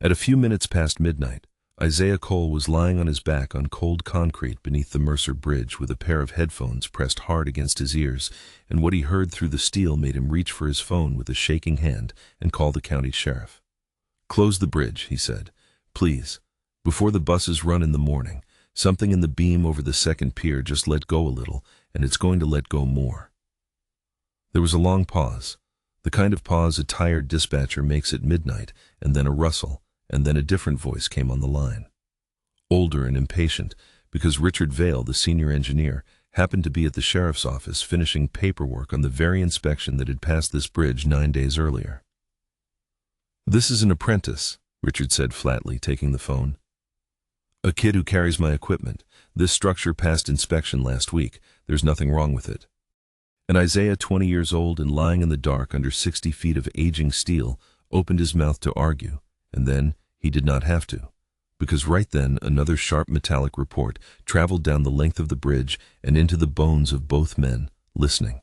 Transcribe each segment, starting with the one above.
At a few minutes past midnight, Isaiah Cole was lying on his back on cold concrete beneath the Mercer Bridge with a pair of headphones pressed hard against his ears, and what he heard through the steel made him reach for his phone with a shaking hand and call the county sheriff. "Close the bridge," he said. "Please. Before the buses run in the morning, something in the beam over the second pier just let go a little, and it's going to let go more." There was a long pause, the kind of pause a tired dispatcher makes at midnight, and then a rustle, and then a different voice came on the line. Older and impatient, because Richard Vale, the senior engineer, happened to be at the sheriff's office finishing paperwork on the very inspection that had passed this bridge 9 days earlier. "This is an apprentice," Richard said flatly, taking the phone. "A kid who carries my equipment. This structure passed inspection last week. There's nothing wrong with it." And Isaiah, 20 years old and lying in the dark under 60 feet of aging steel, opened his mouth to argue, and then he did not have to, because right then another sharp metallic report traveled down the length of the bridge and into the bones of both men, listening.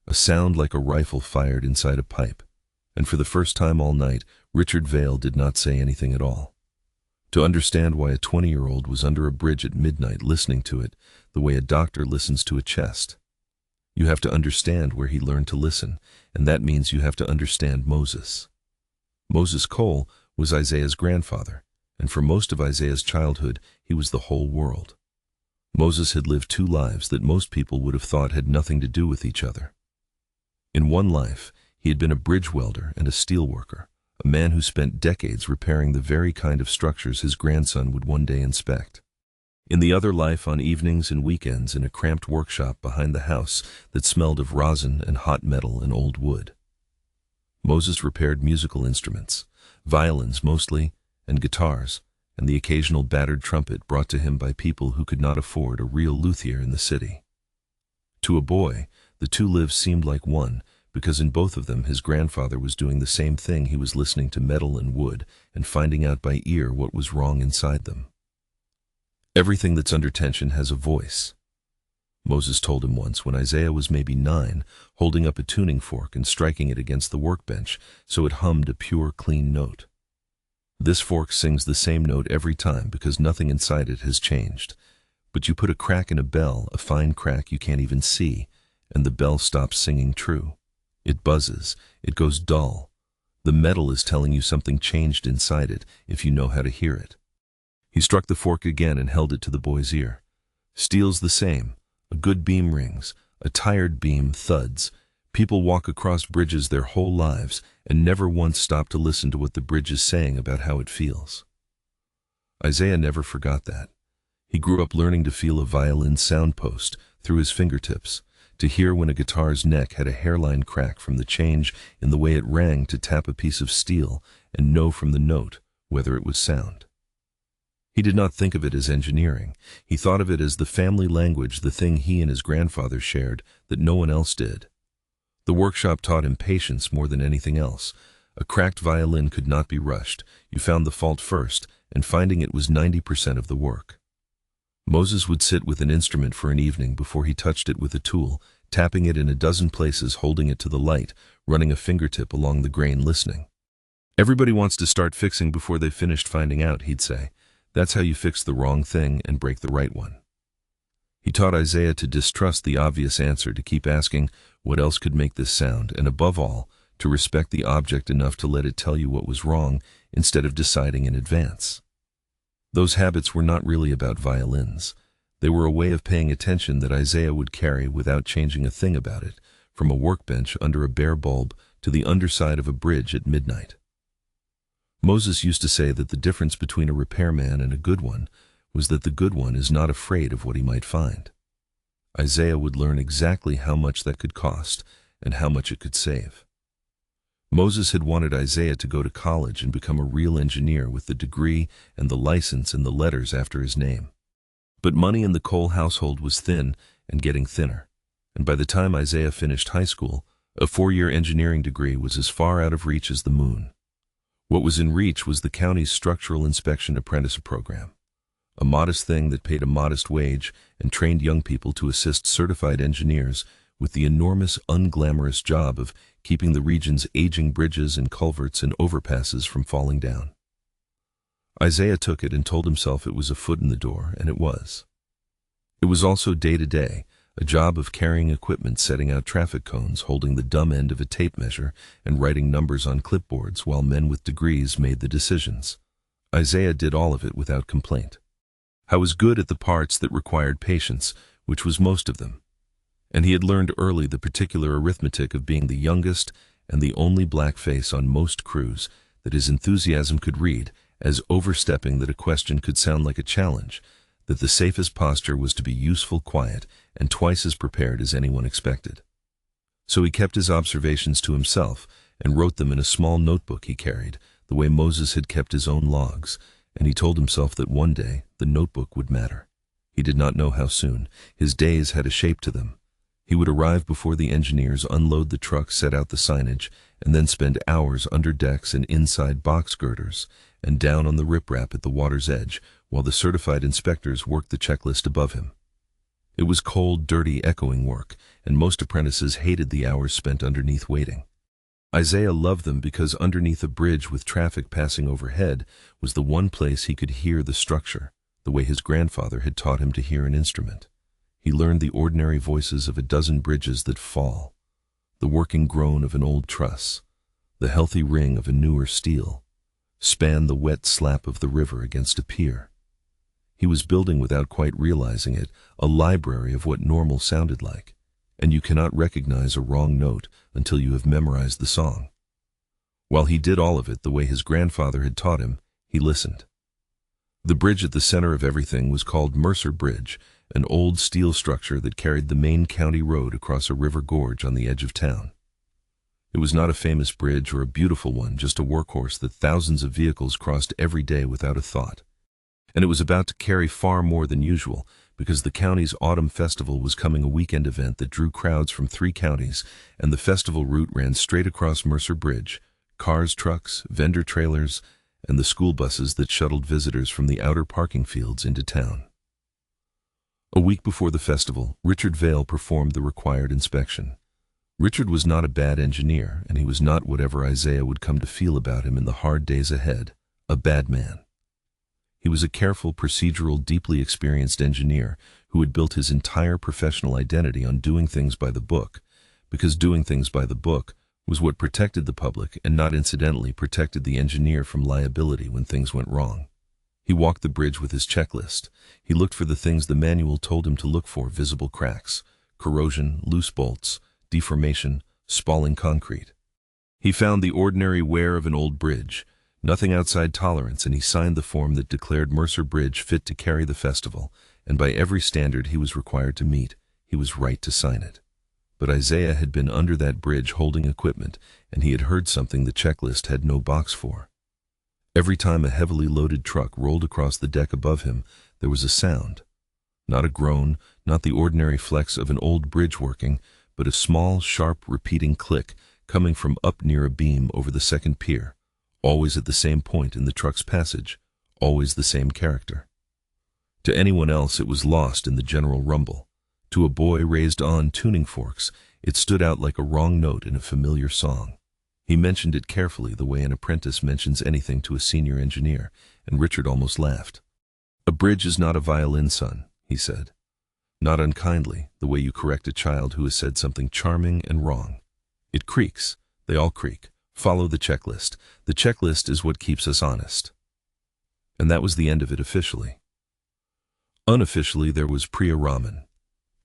A sound like a rifle fired inside a pipe, and for the first time all night, Richard Vale did not say anything at all. To understand why a 20-year-old was under a bridge at midnight listening to it, the way a doctor listens to a chest, you have to understand where he learned to listen, and that means you have to understand Moses. Moses Cole was Isaiah's grandfather, and for most of Isaiah's childhood, he was the whole world. Moses had lived 2 lives that most people would have thought had nothing to do with each other. In one life, he had been a bridge welder and a steel worker, a man who spent decades repairing the very kind of structures his grandson would one day inspect. In the other life, on evenings and weekends in a cramped workshop behind the house that smelled of rosin and hot metal and old wood. Moses repaired musical instruments, violins mostly, and guitars, and the occasional battered trumpet brought to him by people who could not afford a real luthier in the city. To a boy, the 2 lives seemed like one, because in both of them his grandfather was doing the same thing. He was listening to metal and wood and finding out by ear what was wrong inside them. "Everything that's under tension has a voice," Moses told him once when Isaiah was maybe 9, holding up a tuning fork and striking it against the workbench so it hummed a pure, clean note. "This fork sings the same note every time because nothing inside it has changed. But you put a crack in a bell, a fine crack you can't even see, and the bell stops singing true. It buzzes, it goes dull. The metal is telling you something changed inside it if you know how to hear it." He struck the fork again and held it to the boy's ear. "Steel's the same. A good beam rings, a tired beam thuds. People walk across bridges their whole lives and never once stop to listen to what the bridge is saying about how it feels." Isaiah never forgot that. He grew up learning to feel a violin's soundpost through his fingertips, to hear when a guitar's neck had a hairline crack from the change in the way it rang to tap a piece of steel, and know from the note whether it was sound. He did not think of it as engineering. He thought of it as the family language, the thing he and his grandfather shared that no one else did. The workshop taught him patience more than anything else. A cracked violin could not be rushed. You found the fault first, and finding it was 90% of the work. Moses would sit with an instrument for an evening before he touched it with a tool, tapping it in a dozen places, holding it to the light, running a fingertip along the grain, listening. "Everybody wants to start fixing before they've finished finding out," he'd say. "That's how you fix the wrong thing and break the right one." He taught Isaiah to distrust the obvious answer, to keep asking what else could make this sound, and above all, to respect the object enough to let it tell you what was wrong instead of deciding in advance. Those habits were not really about violins. They were a way of paying attention that Isaiah would carry without changing a thing about it, from a workbench under a bare bulb to the underside of a bridge at midnight. Moses used to say that the difference between a repairman and a good one was that the good one is not afraid of what he might find. Isaiah would learn exactly how much that could cost and how much it could save. Moses had wanted Isaiah to go to college and become a real engineer with the degree and the license and the letters after his name. But money in the Cole household was thin and getting thinner, and by the time Isaiah finished high school, a 4-year engineering degree was as far out of reach as the moon. What was in reach was the county's structural inspection apprentice program, a modest thing that paid a modest wage and trained young people to assist certified engineers with the enormous, unglamorous job of keeping the region's aging bridges and culverts and overpasses from falling down. Isaiah took it and told himself it was a foot in the door, and it was. It was also day-to-day, a job of carrying equipment, setting out traffic cones, holding the dumb end of a tape measure, and writing numbers on clipboards while men with degrees made the decisions. Isaiah did all of it without complaint. He was good at the parts that required patience, which was most of them. And he had learned early the particular arithmetic of being the youngest and the only black face on most crews, that his enthusiasm could read as overstepping, that a question could sound like a challenge, that the safest posture was to be useful, quiet, and twice as prepared as anyone expected. So he kept his observations to himself and wrote them in a small notebook he carried, the way Moses had kept his own logs, and he told himself that one day the notebook would matter. He did not know how soon. His days had a shape to them. He would arrive before the engineers, unload the truck, set out the signage, and then spend hours under decks and inside box girders, and down on the riprap at the water's edge, while the certified inspectors worked the checklist above him. It was cold, dirty, echoing work, and most apprentices hated the hours spent underneath waiting. Isaiah loved them because underneath a bridge with traffic passing overhead was the one place he could hear the structure, the way his grandfather had taught him to hear an instrument. He learned the ordinary voices of a dozen bridges that fall, the working groan of an old truss, the healthy ring of a newer steel, span the wet slap of the river against a pier. He was building, without quite realizing it, a library of what normal sounded like, and you cannot recognize a wrong note until you have memorized the song. While he did all of it the way his grandfather had taught him, he listened. The bridge at the center of everything was called Mercer Bridge, an old steel structure that carried the main county road across a river gorge on the edge of town. It was not a famous bridge or a beautiful one, just a workhorse that thousands of vehicles crossed every day without a thought. And it was about to carry far more than usual, because the county's autumn festival was coming, a weekend event that drew crowds from 3 counties, and the festival route ran straight across Mercer Bridge: cars, trucks, vendor trailers, and the school buses that shuttled visitors from the outer parking fields into town. A week before the festival, Richard Vale performed the required inspection. Richard was not a bad engineer, and he was not, whatever Isaiah would come to feel about him in the hard days ahead, a bad man. He was a careful, procedural, deeply experienced engineer who had built his entire professional identity on doing things by the book, because doing things by the book was what protected the public and not incidentally protected the engineer from liability when things went wrong. He walked the bridge with his checklist. He looked for the things the manual told him to look for: visible cracks, corrosion, loose bolts, deformation, spalling concrete. He found the ordinary wear of an old bridge, nothing outside tolerance, and he signed the form that declared Mercer Bridge fit to carry the festival, and by every standard he was required to meet, he was right to sign it. But Isaiah had been under that bridge holding equipment, and he had heard something the checklist had no box for. Every time a heavily loaded truck rolled across the deck above him, there was a sound. Not a groan, not the ordinary flex of an old bridge working, but a small, sharp, repeating click coming from up near a beam over the second pier, always at the same point in the truck's passage, always the same character. To anyone else it was lost in the general rumble. To a boy raised on tuning forks, it stood out like a wrong note in a familiar song. He mentioned it carefully, the way an apprentice mentions anything to a senior engineer, and Richard almost laughed. "A bridge is not a violin, son," he said. "Not unkindly, the way you correct a child who has said something charming and wrong. It creaks. They all creak. Follow the checklist. The checklist is what keeps us honest." And that was the end of it officially. Unofficially, there was Priya Raman.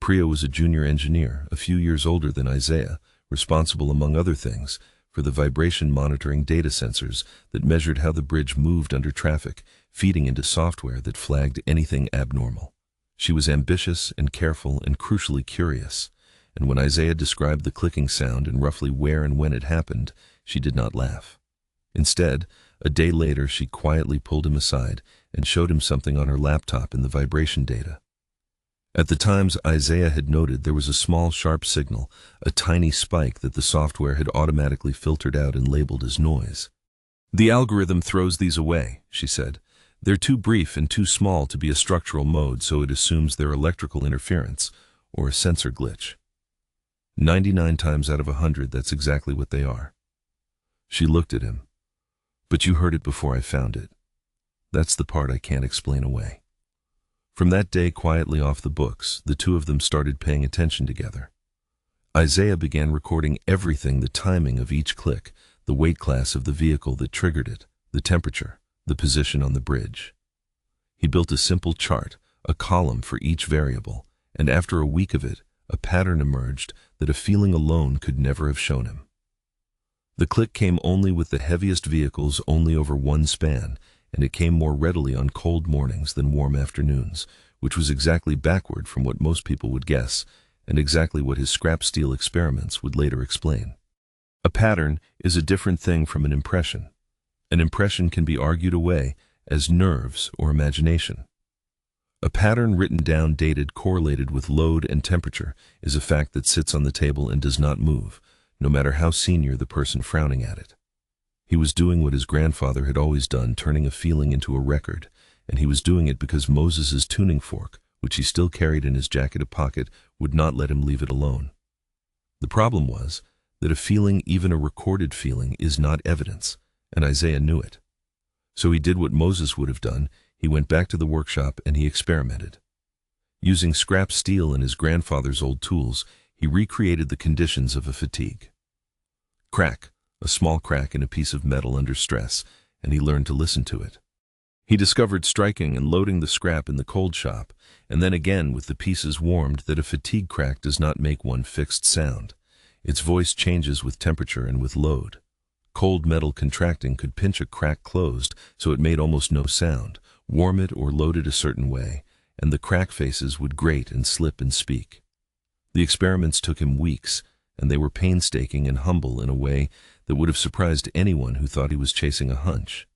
Priya was a junior engineer, a few years older than Isaiah, responsible, among other things, for the vibration monitoring data sensors that measured how the bridge moved under traffic, feeding into software that flagged anything abnormal. She was ambitious and careful and crucially curious, and when Isaiah described the clicking sound and roughly where and when it happened, she did not laugh. Instead, a day later, she quietly pulled him aside and showed him something on her laptop in the vibration data. At the times, Isaiah had noted there was a small, sharp signal, a tiny spike that the software had automatically filtered out and labeled as noise. "The algorithm throws these away," she said. "They're too brief and too small to be a structural mode, so it assumes they're electrical interference or a sensor glitch. 99 times out of 100, that's exactly what they are." She looked at him. "But you heard it before I found it." That's the part I can't explain away. From that day, quietly off the books, the two of them started paying attention together. Isaiah began recording everything: the timing of each click, the weight class of the vehicle that triggered it, the temperature, the position on the bridge. He built a simple chart, a column for each variable, and after a week of it, a pattern emerged that a feeling alone could never have shown him. The click came only with the heaviest vehicles, only over one span, and it came more readily on cold mornings than warm afternoons, which was exactly backward from what most people would guess, and exactly what his scrap steel experiments would later explain. A pattern is a different thing from an impression. An impression can be argued away as nerves or imagination. A pattern written down, dated, correlated with load and temperature, is a fact that sits on the table and does not move, no matter how senior the person frowning at it. He was doing what his grandfather had always done, turning a feeling into a record, and he was doing it because Moses's tuning fork, which he still carried in his jacket pocket, would not let him leave it alone. The problem was that a feeling, even a recorded feeling, is not evidence, and Isaiah knew it. So he did what Moses would have done. He went back to the workshop and he experimented. Using scrap steel and his grandfather's old tools, he recreated the conditions of a fatigue. Crack, a small crack in a piece of metal under stress, and he learned to listen to it. He discovered, striking and loading the scrap in the cold shop, and then again with the pieces warmed, that a fatigue crack does not make one fixed sound. Its voice changes with temperature and with load. Cold metal contracting could pinch a crack closed so it made almost no sound. Warm it or load it a certain way, and the crack faces would grate and slip and speak. The experiments took him weeks, and they were painstaking and humble in a way that would have surprised anyone who thought he was chasing a hunch.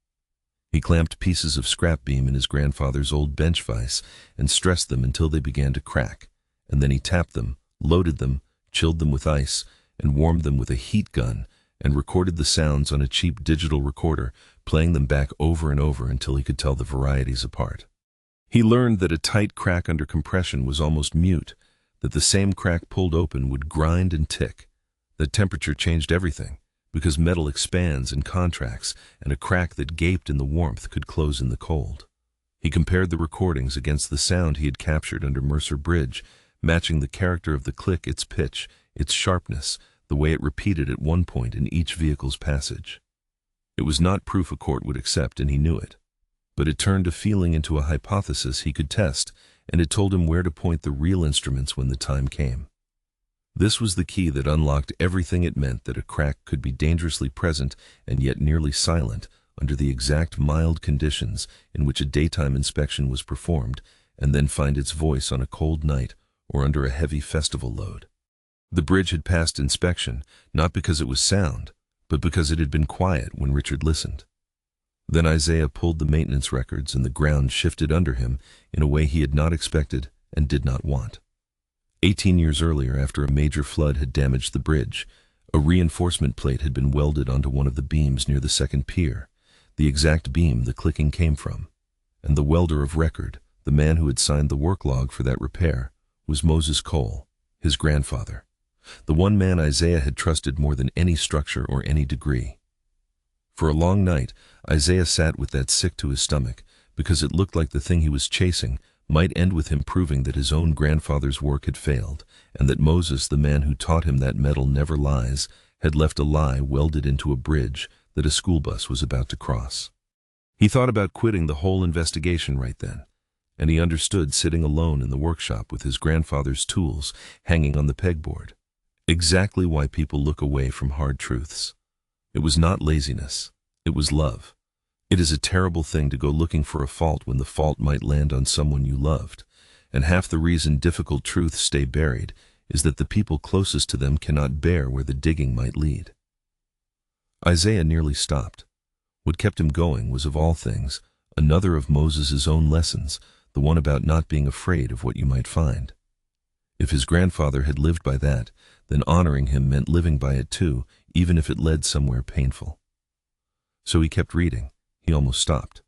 He clamped pieces of scrap beam in his grandfather's old bench vise and stressed them until they began to crack, and then he tapped them, loaded them, chilled them with ice, and warmed them with a heat gun, and recorded the sounds on a cheap digital recorder, playing them back over and over until he could tell the varieties apart. He learned that a tight crack under compression was almost mute, that the same crack pulled open would grind and tick, that temperature changed everything, because metal expands and contracts, and a crack that gaped in the warmth could close in the cold. He compared the recordings against the sound he had captured under Mercer Bridge, matching the character of the click, its pitch, its sharpness, the way it repeated at one point in each vehicle's passage. It was not proof a court would accept, and he knew it. But it turned a feeling into a hypothesis he could test, and it told him where to point the real instruments when the time came. This was the key that unlocked everything. It meant that a crack could be dangerously present and yet nearly silent under the exact mild conditions in which a daytime inspection was performed, and then find its voice on a cold night or under a heavy festival load. The bridge had passed inspection, not because it was sound, but because it had been quiet when Richard listened. Then Isaiah pulled the maintenance records, and the ground shifted under him in a way he had not expected and did not want. 18 years earlier, after a major flood had damaged the bridge, a reinforcement plate had been welded onto one of the beams near the second pier, the exact beam the clicking came from, and the welder of record, the man who had signed the work log for that repair, was Moses Cole, his grandfather, the one man Isaiah had trusted more than any structure or any degree. For a long night, Isaiah sat with that sick to his stomach, because it looked like the thing he was chasing might end with him proving that his own grandfather's work had failed, and that Moses, the man who taught him that metal never lies, had left a lie welded into a bridge that a school bus was about to cross. He thought about quitting the whole investigation right then, and he understood, sitting alone in the workshop with his grandfather's tools hanging on the pegboard, exactly why people look away from hard truths. It was not laziness, it was love. It is a terrible thing to go looking for a fault when the fault might land on someone you loved, and half the reason difficult truths stay buried is that the people closest to them cannot bear where the digging might lead. Isaiah nearly stopped. What kept him going was, of all things, another of Moses's own lessons, the one about not being afraid of what you might find. If his grandfather had lived by that, then honoring him meant living by it too, even if it led somewhere painful. So he kept reading. He almost stopped.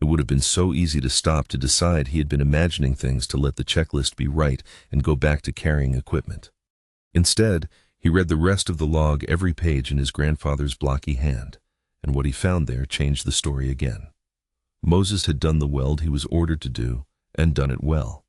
It would have been so easy to stop, to decide he had been imagining things, to let the checklist be right and go back to carrying equipment. Instead, he read the rest of the log, every page in his grandfather's blocky hand, and what he found there changed the story again. Moses had done the weld he was ordered to do, and done it well.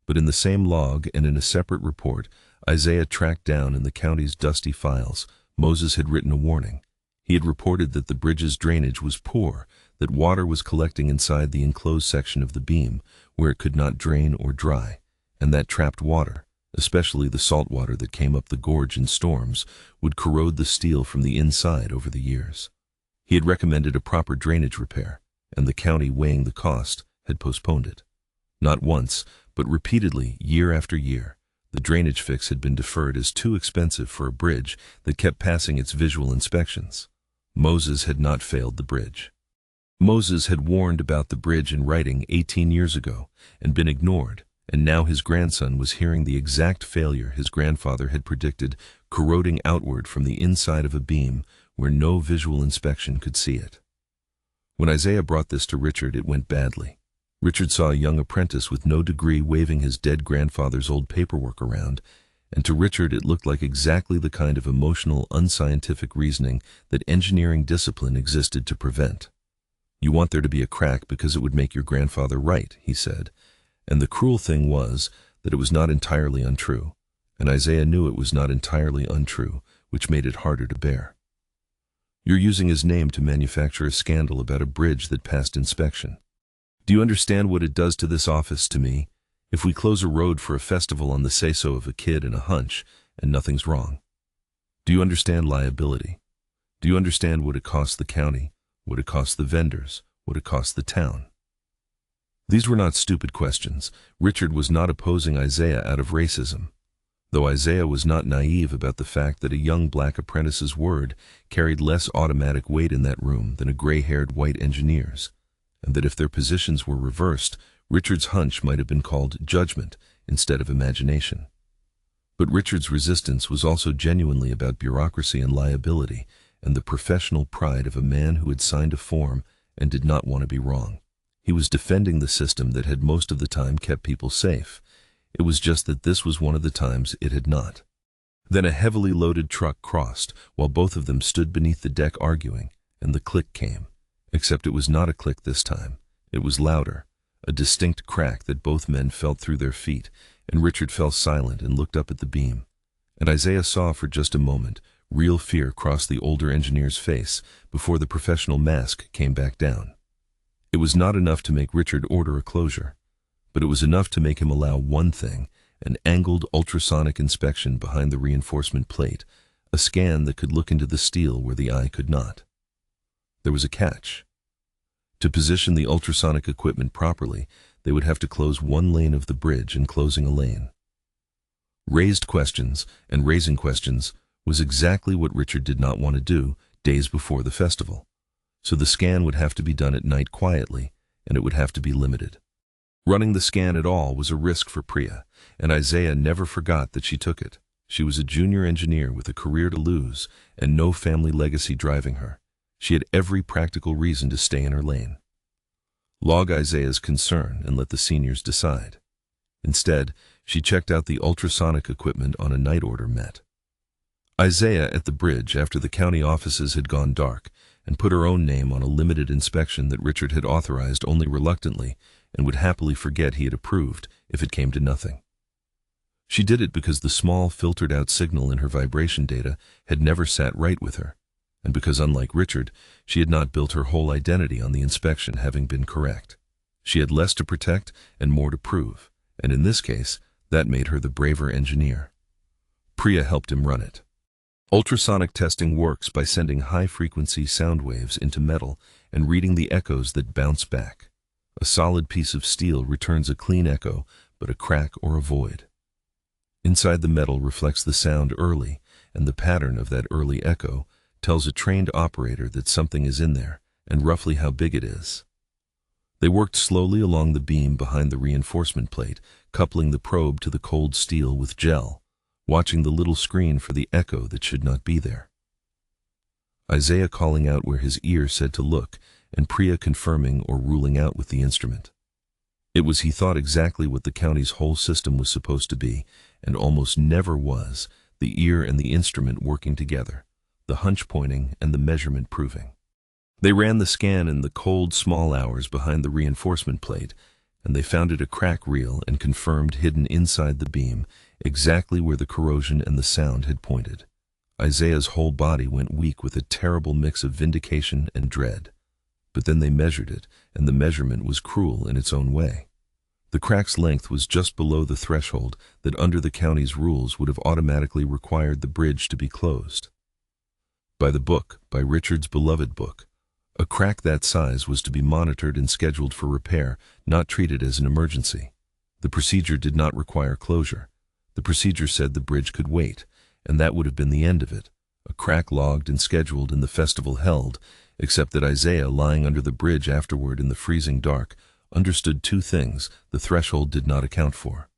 But in the same log and in a separate report, Isaiah tracked down in the county's dusty files, Moses had written a warning. He had reported that the bridge's drainage was poor, that water was collecting inside the enclosed section of the beam, where it could not drain or dry, and that trapped water, especially the salt water that came up the gorge in storms, would corrode the steel from the inside over the years. He had recommended a proper drainage repair, and the county, weighing the cost, had postponed it. Not once, but repeatedly, year after year, the drainage fix had been deferred as too expensive for a bridge that kept passing its visual inspections. Moses had not failed the bridge. Moses had warned about the bridge in writing 18 years ago and been ignored, and now his grandson was hearing the exact failure his grandfather had predicted, corroding outward from the inside of a beam where no visual inspection could see it. When Isaiah brought this to Richard, it went badly. Richard saw a young apprentice with no degree waving his dead grandfather's old paperwork around, and to Richard it looked like exactly the kind of emotional, unscientific reasoning that engineering discipline existed to prevent. "You want there to be a crack because it would make your grandfather right," he said, and the cruel thing was that it was not entirely untrue, and Isaiah knew it was not entirely untrue, which made it harder to bear. "You're using his name to manufacture a scandal about a bridge that passed inspection. Do you understand what it does to this office, to me, if we close a road for a festival on the say-so of a kid and a hunch, and nothing's wrong? Do you understand liability? Do you understand what it costs the county, what it costs the vendors, what it costs the town?" These were not stupid questions. Richard was not opposing Isaiah out of racism, though Isaiah was not naive about the fact that a young black apprentice's word carried less automatic weight in that room than a gray-haired white engineer's, and that if their positions were reversed, Richard's hunch might have been called judgment instead of imagination. But Richard's resistance was also genuinely about bureaucracy and liability and the professional pride of a man who had signed a form and did not want to be wrong. He was defending the system that had most of the time kept people safe. It was just that this was one of the times it had not. Then a heavily loaded truck crossed, while both of them stood beneath the deck arguing, and the click came. Except it was not a click this time. It was louder, a distinct crack that both men felt through their feet, and Richard fell silent and looked up at the beam. And Isaiah saw for just a moment real fear cross the older engineer's face before the professional mask came back down. It was not enough to make Richard order a closure, but it was enough to make him allow one thing, an angled ultrasonic inspection behind the reinforcement plate, a scan that could look into the steel where the eye could not. There was a catch. To position the ultrasonic equipment properly, they would have to close one lane of the bridge in closing a lane. Raised questions and raising questions was exactly what Richard did not want to do days before the festival. So the scan would have to be done at night quietly, and it would have to be limited. Running the scan at all was a risk for Priya, and Isaiah never forgot that she took it. She was a junior engineer with a career to lose and no family legacy driving her. She had every practical reason to stay in her lane. Log Isaiah's concern and let the seniors decide. Instead, she checked out the ultrasonic equipment on a night order met. Isaiah at the bridge after the county offices had gone dark and put her own name on a limited inspection that Richard had authorized only reluctantly and would happily forget he had approved if it came to nothing. She did it because the small filtered-out signal in her vibration data had never sat right with her, and because, unlike Richard, she had not built her whole identity on the inspection having been correct. She had less to protect and more to prove, and in this case, that made her the braver engineer. Priya helped him run it. Ultrasonic testing works by sending high-frequency sound waves into metal and reading the echoes that bounce back. A solid piece of steel returns a clean echo, but a crack or a void. Inside the metal reflects the sound early, and the pattern of that early echo tells a trained operator that something is in there and roughly how big it is. They worked slowly along the beam behind the reinforcement plate, coupling the probe to the cold steel with gel, watching the little screen for the echo that should not be there. Isaiah calling out where his ear said to look, and Priya confirming or ruling out with the instrument. It was, he thought, exactly what the county's whole system was supposed to be, and almost never was, the ear and the instrument working together, the hunch pointing and the measurement proving. They ran the scan in the cold, small hours behind the reinforcement plate, and they found it a crack reel and confirmed hidden inside the beam, exactly where the corrosion and the sound had pointed. Isaiah's whole body went weak with a terrible mix of vindication and dread. But then they measured it, and the measurement was cruel in its own way. The crack's length was just below the threshold that under the county's rules would have automatically required the bridge to be closed. By the book, by Richard's beloved book, a crack that size was to be monitored and scheduled for repair, not treated as an emergency. The procedure did not require closure. The procedure said the bridge could wait, and that would have been the end of it. A crack logged and scheduled and the festival held, except that Isaiah, lying under the bridge afterward in the freezing dark, understood two things the threshold did not account for.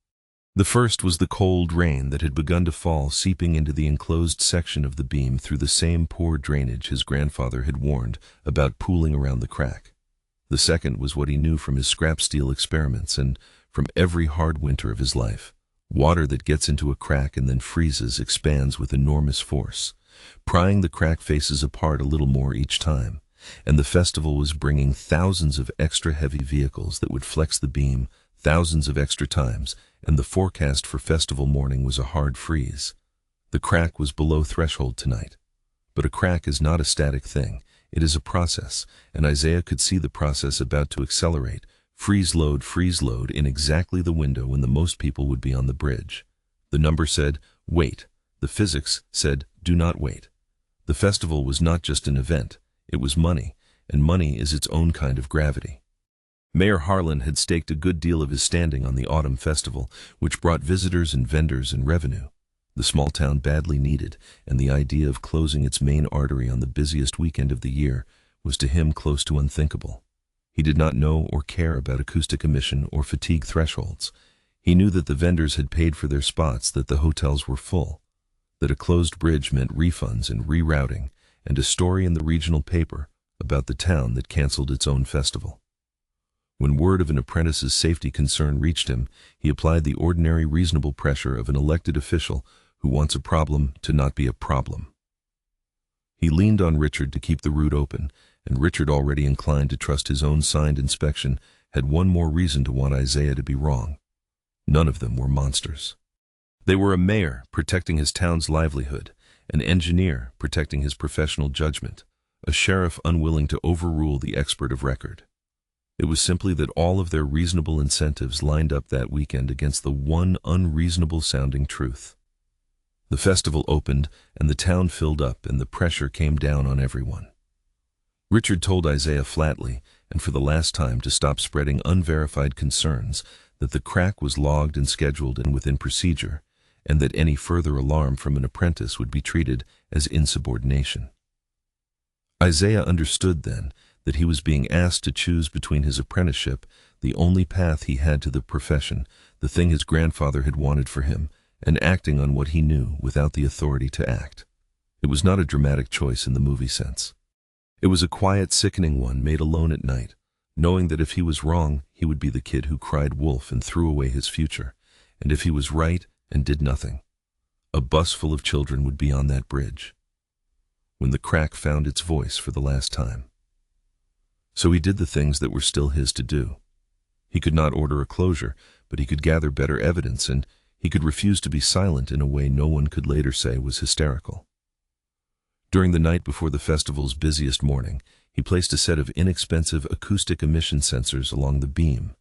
The first was the cold rain that had begun to fall, seeping into the enclosed section of the beam through the same poor drainage his grandfather had warned about pooling around the crack. The second was what he knew from his scrap steel experiments and from every hard winter of his life. Water that gets into a crack and then freezes expands with enormous force, prying the crack faces apart a little more each time, and the festival was bringing thousands of extra heavy vehicles that would flex the beam thousands of extra times, and the forecast for festival morning was a hard freeze. The crack was below threshold tonight. But a crack is not a static thing. It is a process, and Isaiah could see the process about to accelerate, freeze load, in exactly the window when the most people would be on the bridge. The number said, wait. The physics said, do not wait. The festival was not just an event. It was money, and money is its own kind of gravity. Mayor Harlan had staked a good deal of his standing on the autumn festival, which brought visitors and vendors and revenue. The small town badly needed, and the idea of closing its main artery on the busiest weekend of the year was to him close to unthinkable. He did not know or care about acoustic emission or fatigue thresholds. He knew that the vendors had paid for their spots, that the hotels were full, that a closed bridge meant refunds and rerouting, and a story in the regional paper about the town that canceled its own festival. When word of an apprentice's safety concern reached him, he applied the ordinary reasonable pressure of an elected official who wants a problem to not be a problem. He leaned on Richard to keep the route open, and Richard, already inclined to trust his own signed inspection, had one more reason to want Isaiah to be wrong. None of them were monsters. They were a mayor protecting his town's livelihood, an engineer protecting his professional judgment, a sheriff unwilling to overrule the expert of record. It was simply that all of their reasonable incentives lined up that weekend against the one unreasonable-sounding truth. The festival opened, and the town filled up, and the pressure came down on everyone. Richard told Isaiah flatly, and for the last time, to stop spreading unverified concerns, that the crack was logged and scheduled and within procedure, and that any further alarm from an apprentice would be treated as insubordination. Isaiah understood then that he was being asked to choose between his apprenticeship, the only path he had to the profession, the thing his grandfather had wanted for him, and acting on what he knew without the authority to act. It was not a dramatic choice in the movie sense. It was a quiet, sickening one made alone at night, knowing that if he was wrong, he would be the kid who cried wolf and threw away his future, and if he was right and did nothing, a bus full of children would be on that bridge. When the crack found its voice for the last time. So he did the things that were still his to do. He could not order a closure, but he could gather better evidence, and he could refuse to be silent in a way no one could later say was hysterical. During the night before the festival's busiest morning, he placed a set of inexpensive acoustic emission sensors along the beam,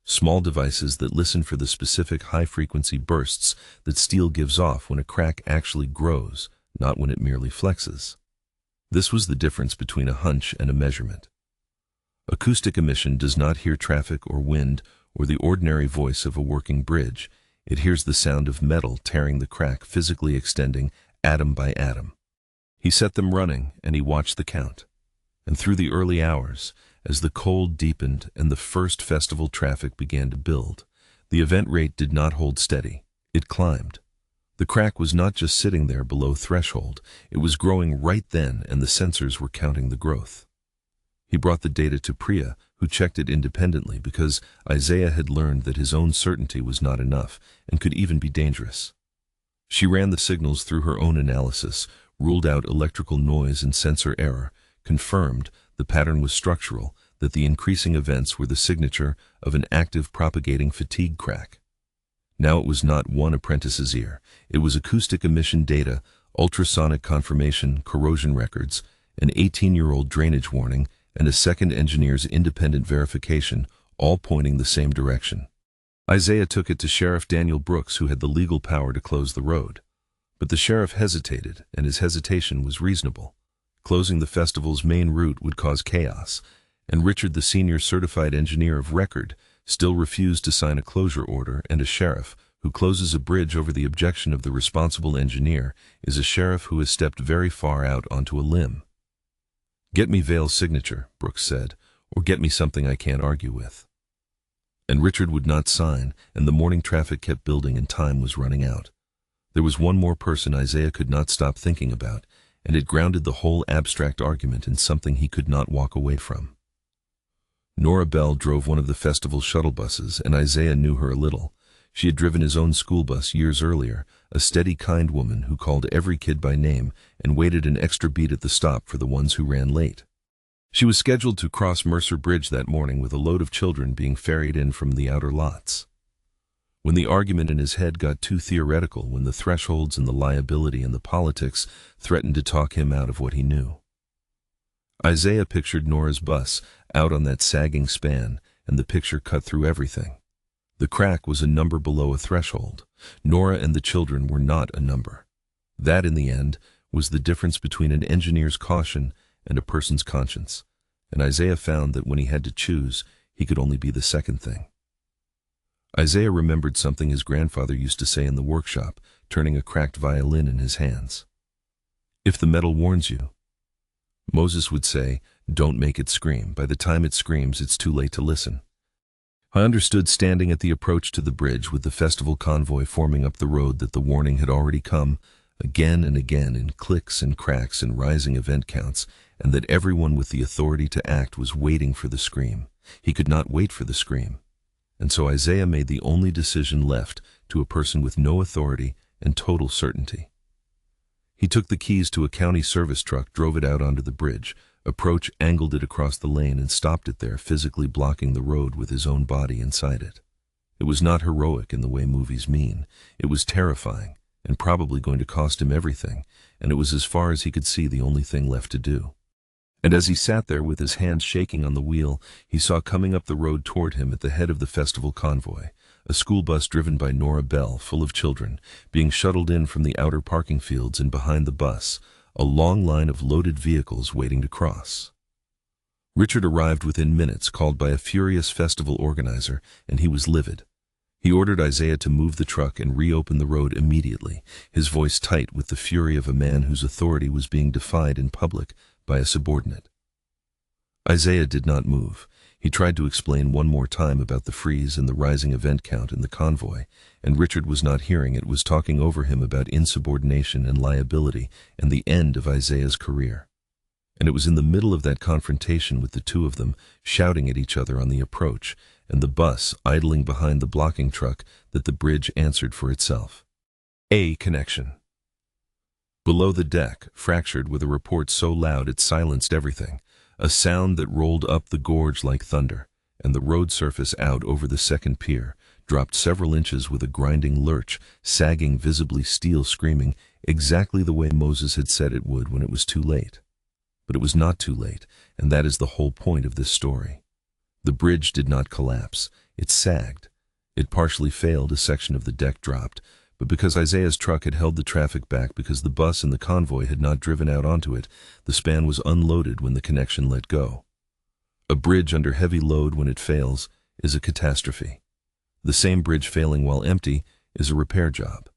small devices that listen for the specific high-frequency bursts that steel gives off when a crack actually grows, not when it merely flexes. This was the difference between a hunch and a measurement. Acoustic emission does not hear traffic or wind or the ordinary voice of a working bridge. It hears the sound of metal tearing the crack, physically extending atom by atom. He set them running, and he watched the count. And through the early hours, as the cold deepened and the first festival traffic began to build, the event rate did not hold steady. It climbed. The crack was not just sitting there below threshold. It was growing right then, and the sensors were counting the growth. He brought the data to Priya, who checked it independently because Isaiah had learned that his own certainty was not enough and could even be dangerous. She ran the signals through her own analysis, ruled out electrical noise and sensor error, confirmed the pattern was structural, that the increasing events were the signature of an active propagating fatigue crack. Now it was not one apprentice's ear. It was acoustic emission data, ultrasonic confirmation, corrosion records, an 18-year-old drainage warning, and a second engineer's independent verification, all pointing the same direction. Isaiah took it to Sheriff Daniel Brooks, who had the legal power to close the road. But the sheriff hesitated, and his hesitation was reasonable. Closing the festival's main route would cause chaos, and Richard, the senior certified engineer of record, still refused to sign a closure order, and a sheriff who closes a bridge over the objection of the responsible engineer is a sheriff who has stepped very far out onto a limb. "Get me Vale's signature," Brooks said, "or get me something I can't argue with." And Richard would not sign, and the morning traffic kept building and time was running out. There was one more person Isaiah could not stop thinking about, and it grounded the whole abstract argument in something he could not walk away from. Nora Bell drove one of the festival shuttle buses, and Isaiah knew her a little. She had driven his own school bus years earlier, a steady, kind woman who called every kid by name and waited an extra beat at the stop for the ones who ran late. She was scheduled to cross Mercer Bridge that morning with a load of children being ferried in from the outer lots. When the argument in his head got too theoretical, when the thresholds and the liability and the politics threatened to talk him out of what he knew, Isaiah pictured Nora's bus out on that sagging span, and the picture cut through everything. The crack was a number below a threshold. Nora and the children were not a number. That, in the end, was the difference between an engineer's caution and a person's conscience, and Isaiah found that when he had to choose, he could only be the second thing. Isaiah remembered something his grandfather used to say in the workshop, turning a cracked violin in his hands. "If the metal warns you," Moses would say, "don't make it scream. By the time it screams, it's too late to listen." I understood, standing at the approach to the bridge with the festival convoy forming up the road, that the warning had already come, again and again, in clicks and cracks and rising event counts, and that everyone with the authority to act was waiting for the scream. He could not wait for the scream. And so Isaiah made the only decision left to a person with no authority and total certainty. He took the keys to a county service truck, drove it out onto the bridge, angled it across the lane, and stopped it there, physically blocking the road with his own body inside it. It was not heroic in the way movies mean. It was terrifying, and probably going to cost him everything, and it was, as far as he could see, the only thing left to do. And as he sat there with his hands shaking on the wheel, he saw coming up the road toward him at the head of the festival convoy a school bus driven by Nora Bell, full of children, being shuttled in from the outer parking fields, and behind the bus, a long line of loaded vehicles waiting to cross. Richard arrived within minutes, called by a furious festival organizer, and he was livid. He ordered Isaiah to move the truck and reopen the road immediately, his voice tight with the fury of a man whose authority was being defied in public by a subordinate. Isaiah did not move. He tried to explain one more time about the freeze and the rising event count in the convoy, and Richard was not hearing it, was talking over him about insubordination and liability and the end of Isaiah's career. And it was in the middle of that confrontation, with the two of them shouting at each other on the approach, and the bus idling behind the blocking truck, that the bridge answered for itself. A connection. Below the deck, fractured with a report so loud it silenced everything, a sound that rolled up the gorge like thunder, and the road surface out over the second pier dropped several inches with a grinding lurch, sagging visibly, steel screaming, exactly the way Moses had said it would when it was too late. But it was not too late, and that is the whole point of this story. The bridge did not collapse. It sagged. It partially failed, a section of the deck dropped, but because Isaiah's truck had held the traffic back, because the bus and the convoy had not driven out onto it, the span was unloaded when the connection let go. A bridge under heavy load, when it fails, is a catastrophe. The same bridge failing while empty is a repair job.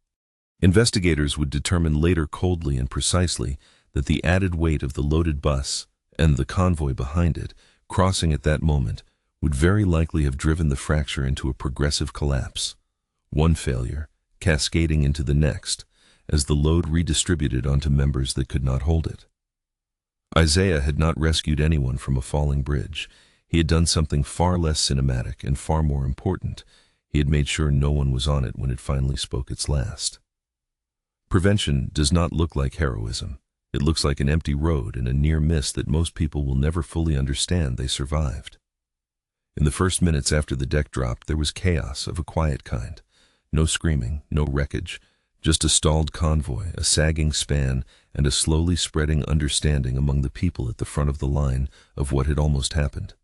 Investigators would determine later, coldly and precisely, that the added weight of the loaded bus and the convoy behind it, crossing at that moment, would very likely have driven the fracture into a progressive collapse. One failure cascading into the next, as the load redistributed onto members that could not hold it. Isaiah had not rescued anyone from a falling bridge. He had done something far less cinematic and far more important. He had made sure no one was on it when it finally spoke its last. Prevention does not look like heroism. It looks like an empty road and a near miss that most people will never fully understand they survived. In the first minutes after the deck dropped, there was chaos of a quiet kind. No screaming, no wreckage, just a stalled convoy, a sagging span, and a slowly spreading understanding among the people at the front of the line of what had almost happened.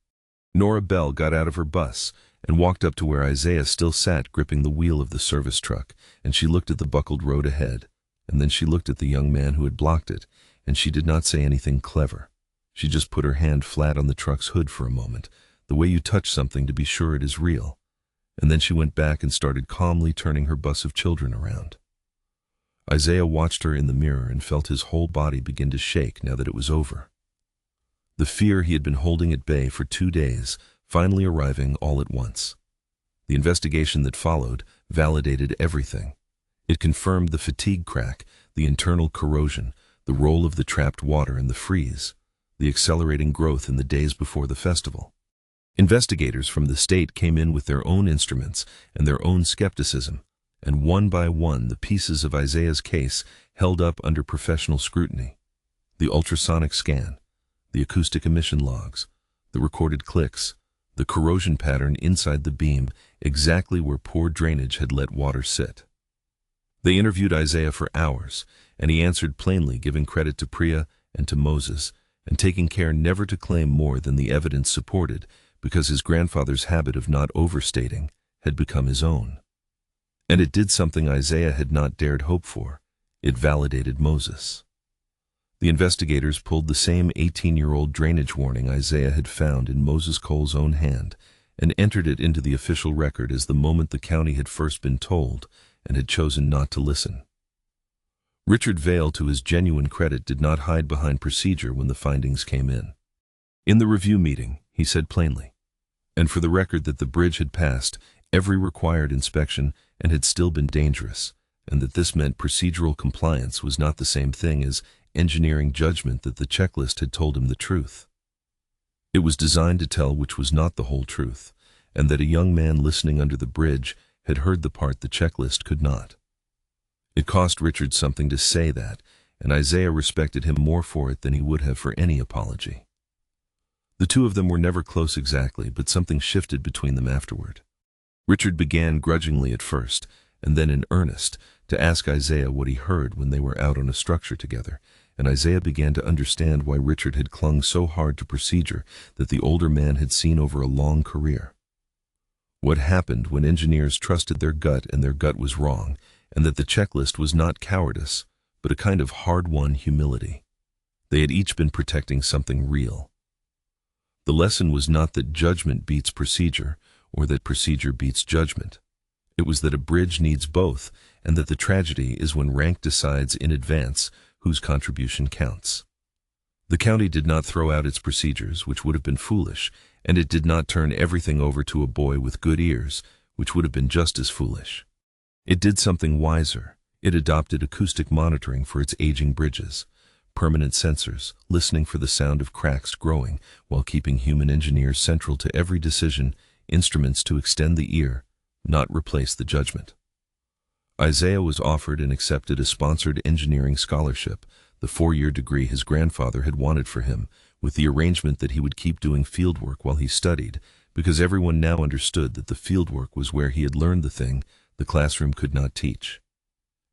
Nora Bell got out of her bus and walked up to where Isaiah still sat gripping the wheel of the service truck, and she looked at the buckled road ahead, and then she looked at the young man who had blocked it, and she did not say anything clever. She just put her hand flat on the truck's hood for a moment, the way you touch something to be sure it is real, and then she went back and started calmly turning her bus of children around. Isaiah watched her in the mirror and felt his whole body begin to shake now that it was over. The fear he had been holding at bay for 2 days finally arriving all at once. The investigation that followed validated everything. It confirmed the fatigue crack, the internal corrosion, the role of the trapped water in the freeze, the accelerating growth in the days before the festival. Investigators from the state came in with their own instruments and their own skepticism, and one by one the pieces of Isaiah's case held up under professional scrutiny. The ultrasonic scan, the acoustic emission logs, the recorded clicks, the corrosion pattern inside the beam, exactly where poor drainage had let water sit. They interviewed Isaiah for hours, and he answered plainly, giving credit to Priya and to Moses, and taking care never to claim more than the evidence supported, because his grandfather's habit of not overstating had become his own. And it did something Isaiah had not dared hope for. It validated Moses. The investigators pulled the same 18-year-old drainage warning Isaiah had found in Moses Cole's own hand and entered it into the official record as the moment the county had first been told and had chosen not to listen. Richard Vale, to his genuine credit, did not hide behind procedure when the findings came in. In the review meeting, he said plainly, and for the record, that the bridge had passed every required inspection and had still been dangerous, and that this meant procedural compliance was not the same thing as engineering judgment, that the checklist had told him the truth. It was designed to tell which was not the whole truth, and that a young man listening under the bridge had heard the part the checklist could not. It cost Richard something to say that, and Isaiah respected him more for it than he would have for any apology. The two of them were never close exactly, but something shifted between them afterward. Richard began grudgingly at first, and then in earnest, to ask Isaiah what he heard when they were out on a structure together, and Isaiah began to understand why Richard had clung so hard to procedure that the older man had seen over a long career. What happened when engineers trusted their gut and their gut was wrong, and that the checklist was not cowardice, but a kind of hard-won humility. They had each been protecting something real. The lesson was not that judgment beats procedure, or that procedure beats judgment. It was that a bridge needs both, and that the tragedy is when rank decides in advance whose contribution counts. The county did not throw out its procedures, which would have been foolish, and it did not turn everything over to a boy with good ears, which would have been just as foolish. It did something wiser. It adopted acoustic monitoring for its aging bridges, permanent sensors, listening for the sound of cracks growing while keeping human engineers central to every decision, instruments to extend the ear, not replace the judgment. Isaiah was offered and accepted a sponsored engineering scholarship, the 4-year degree his grandfather had wanted for him, with the arrangement that he would keep doing fieldwork while he studied, because everyone now understood that the fieldwork was where he had learned the thing the classroom could not teach.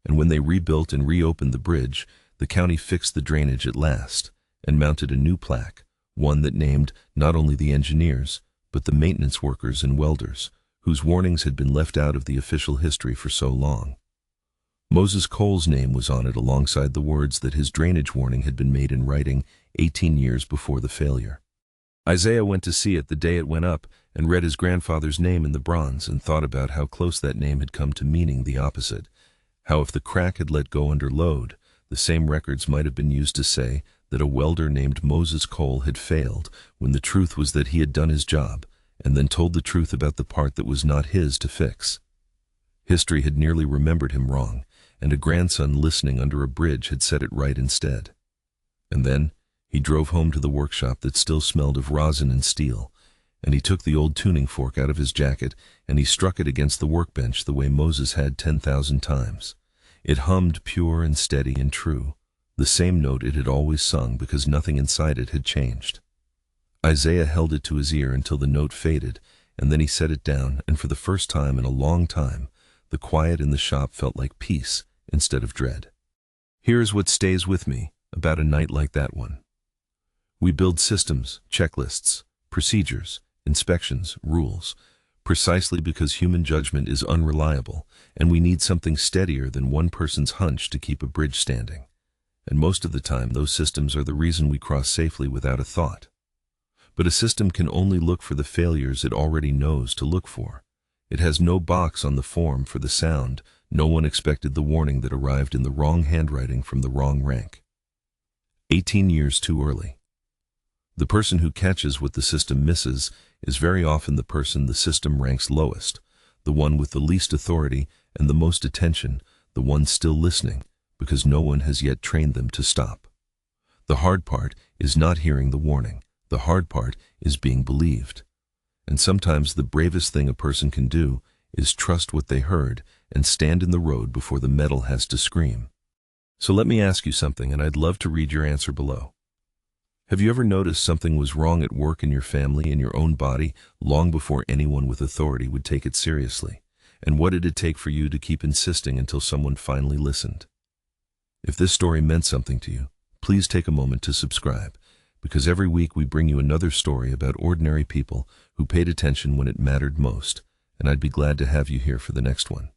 And when they rebuilt and reopened the bridge, the county fixed the drainage at last and mounted a new plaque, one that named not only the engineers, but the maintenance workers and welders, whose warnings had been left out of the official history for so long. Moses Cole's name was on it alongside the words that his drainage warning had been made in writing 18 years before the failure. Isaiah went to see it the day it went up and read his grandfather's name in the bronze and thought about how close that name had come to meaning the opposite, how if the crack had let go under load, the same records might have been used to say that a welder named Moses Cole had failed, when the truth was that he had done his job, and then told the truth about the part that was not his to fix. History had nearly remembered him wrong, and a grandson listening under a bridge had set it right instead. And then he drove home to the workshop that still smelled of rosin and steel, and he took the old tuning fork out of his jacket and he struck it against the workbench the way Moses had 10,000 times. It hummed pure and steady and true, the same note it had always sung because nothing inside it had changed. Isaiah held it to his ear until the note faded, and then he set it down, and for the first time in a long time, the quiet in the shop felt like peace instead of dread. Here is what stays with me about a night like that one. We build systems, checklists, procedures, inspections, rules, precisely because human judgment is unreliable, and we need something steadier than one person's hunch to keep a bridge standing. And most of the time, those systems are the reason we cross safely without a thought. But a system can only look for the failures it already knows to look for. It has no box on the form for the sound. No one expected the warning that arrived in the wrong handwriting from the wrong rank. 18 years too early. The person who catches what the system misses is very often the person the system ranks lowest, the one with the least authority and the most attention, the one still listening, because no one has yet trained them to stop. The hard part is not hearing the warning. The hard part is being believed. And sometimes the bravest thing a person can do is trust what they heard and stand in the road before the metal has to scream. So let me ask you something, and I'd love to read your answer below. Have you ever noticed something was wrong at work, in your family, in your own body, long before anyone with authority would take it seriously? And what did it take for you to keep insisting until someone finally listened? If this story meant something to you, please take a moment to subscribe, because every week we bring you another story about ordinary people who paid attention when it mattered most, and I'd be glad to have you here for the next one.